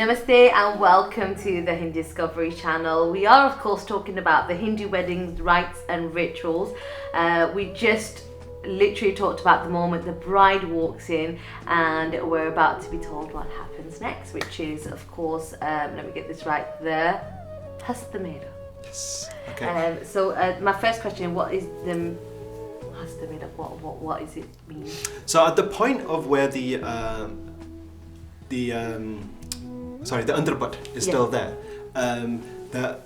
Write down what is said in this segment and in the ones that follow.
Namaste and welcome to the Hindu Discovery channel. We are of course talking about the Hindu weddings, rites and rituals. We just literally talked about the moment the bride walks in and we're about to be told what happens next, which is of course, let me get this right, the Hastemelap. Yes. Okay. So my first question, what is the Hastemelap? What does it mean? So at the point of where the underbutt is still there, the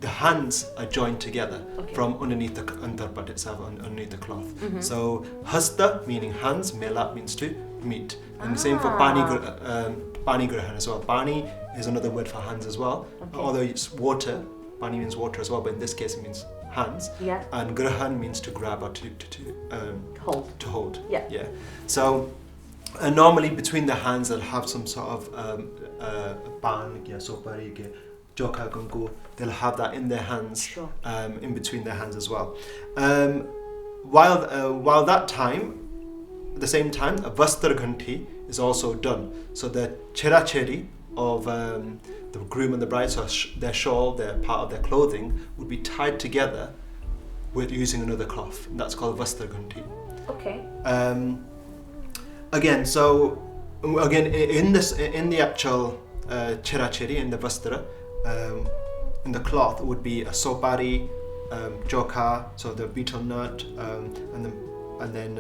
hands are joined together from underneath the underbutt itself, underneath the cloth. Mm-hmm. So hasta meaning hands, melap means to meet, and the same for pani grahan as well. Pani is another word for hands as well, although it's water. Pani means water as well, but in this case it means hands. Yeah. And grahan means to grab or to Hold. To hold. Yeah. Yeah. So. Normally between the hands they'll have some sort of pan, sopari, joka, gungu. They'll have that in their hands, Sure. In between their hands as well. While that time, at the same time, a vastra ghanti is also done. So the chera cheri of the groom and the bride, so their shawl, their part of their clothing, would be tied together with using another cloth. And that's called vastra ghanti. Okay. Again, in the actual chirachiri, in the vastra, in the cloth would be a sopari, joka, so the betel nut, and then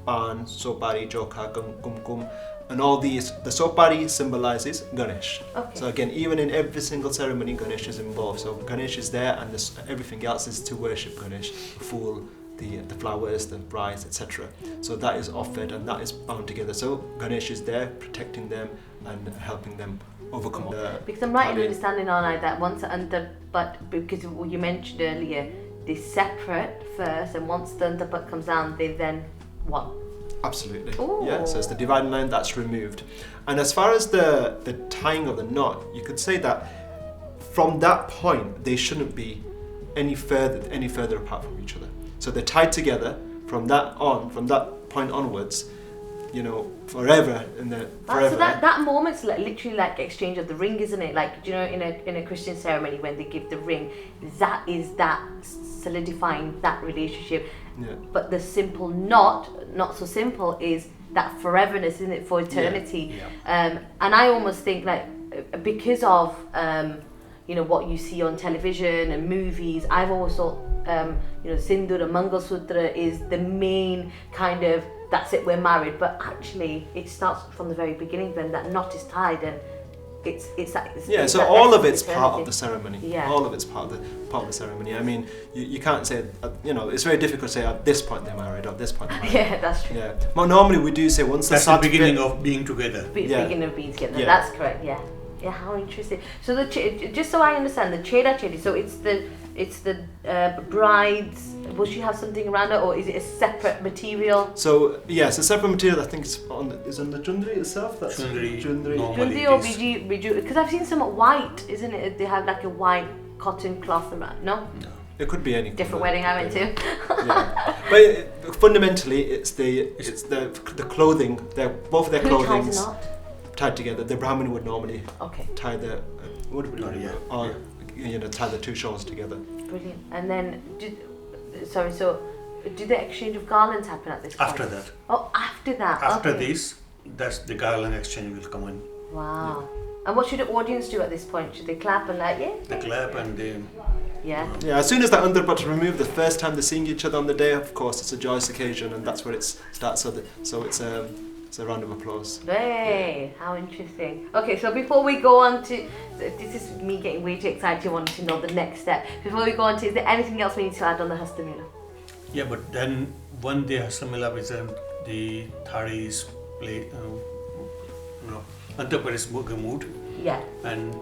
pan, sopari, joka, kumkum, and all these. The sopari symbolizes Ganesh. Okay. So again, even in every single ceremony, Ganesh is involved. So Ganesh is there, and everything else is to worship Ganesh, the fool, the flowers, the brides, etc. So that is offered and that is bound together. So Ganesh is there protecting them and helping them overcome the... Because I'm right in understanding all like that once but because you mentioned earlier, they separate first and once the underbutt comes down, they then one. Absolutely. Ooh. Yeah, so it's the dividing line that's removed. And as far as the tying of the knot, you could say that from that point, they shouldn't be any further apart from each other. So they're tied together from that point onwards, forever and forever. So that moment's literally like exchange of the ring, isn't it? Like, in a Christian ceremony when they give the ring, that is that solidifying that relationship. Yeah. But the simple not so simple, is that foreverness, isn't it, for eternity? Yeah. And I almost think like because of what you see on television and movies, I've always thought Sindoor and Mangal Sutra is the main kind of, that's it, we're married. But actually it starts from the very beginning when that knot is tied, and it's so all of it's part of the ceremony. Yeah. All of it's part of the ceremony. I mean, you can't say, it's very difficult to say at this point they're married or at this point they're married. Yeah, that's true. Yeah. Well, normally we do say once that's the beginning of being together. Beginning of being together. Yeah. That's correct. Yeah. Yeah, how interesting. So just so I understand, the chera cheri, so it's the bride's, will she have something around her, or is it a separate material? So it's a separate material. I think it's on the chundri itself. That's chundri or biju, because I've seen some white, isn't it? They have like a white cotton cloth around. No. It could be any different wedding I went to. Yeah. But fundamentally, it's the clothing. Both of their clothing. Who ties a knot? Tied together. The Brahmin would normally tie the tie the two shawls together. Brilliant. And then, do the exchange of garlands happen at this point? After that. Oh, after that. After this, that's the garland exchange will come in. Wow. Yeah. And what should the audience do at this point? Should they clap and They clap and they... Yeah. Yeah, as soon as that underbutt is removed, the first time they're seeing each other on the day, of course, it's a joyous occasion, and that's where it starts. So it's a round of applause. Hey, how interesting. Okay, so before we go on to, this is me getting way too excited, wanting to know the next step. Before we go on to, is there anything else we need to add on the Hastemelap? Yeah, but then when the Hastemelap is the thari is played, underbutt is removed. Yeah. And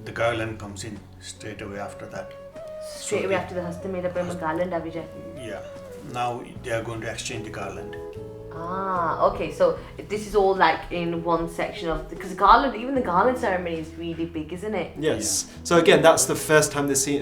the garland comes in straight away after that. Straight away after the Hastemelap and garland, Avijay? Yeah. Now they are going to exchange the garland. Okay, so this is all like in one section of, because even the garland ceremony is really big, isn't it? Yes. Yeah. So again, that's the first time they see,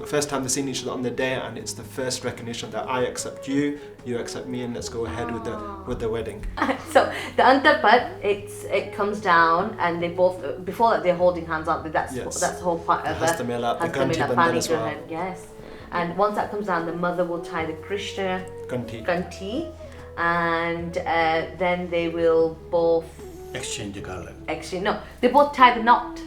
first time they've seen each other on the day, and it's the first recognition that I accept you, you accept me, and let's go ahead with the wedding. So the antarpat, it comes down, and they both, before that they're holding hands, aren't they? That's the whole part of the Hastemelap, the Ganti Hastemelap Bandhan as well. yes. And once that comes down, the mother will tie the Krishna Ganti, and then they will both Exchange the garland. no, they both tie the knot.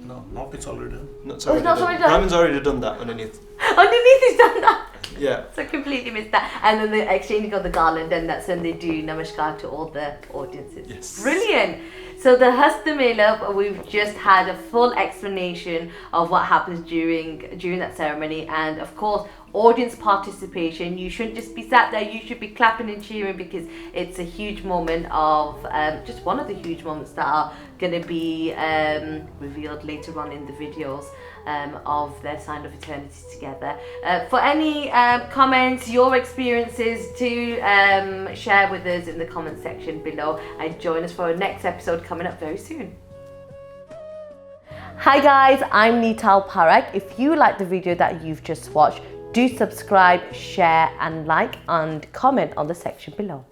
No, knot is already done. It's not already done. Raman's already done that underneath. Underneath he's done that. Yeah. So I completely missed that. And then the exchanging of the garland, and that's when they do namaskar to all the audiences. Yes. Brilliant. So the Hastemelap, we've just had a full explanation of what happens during that ceremony, and of course audience participation. You shouldn't just be sat there, you should be clapping and cheering, because it's a huge moment of just one of the huge moments that are going to be revealed later on in the videos of their sign of eternity together. For any comments, your experiences, to share with us in the comment section below, and join us for our next episode coming up very soon. Hi guys, I'm Nital Parak. If you like the video that you've just watched, do subscribe, share and like, and comment on the section below.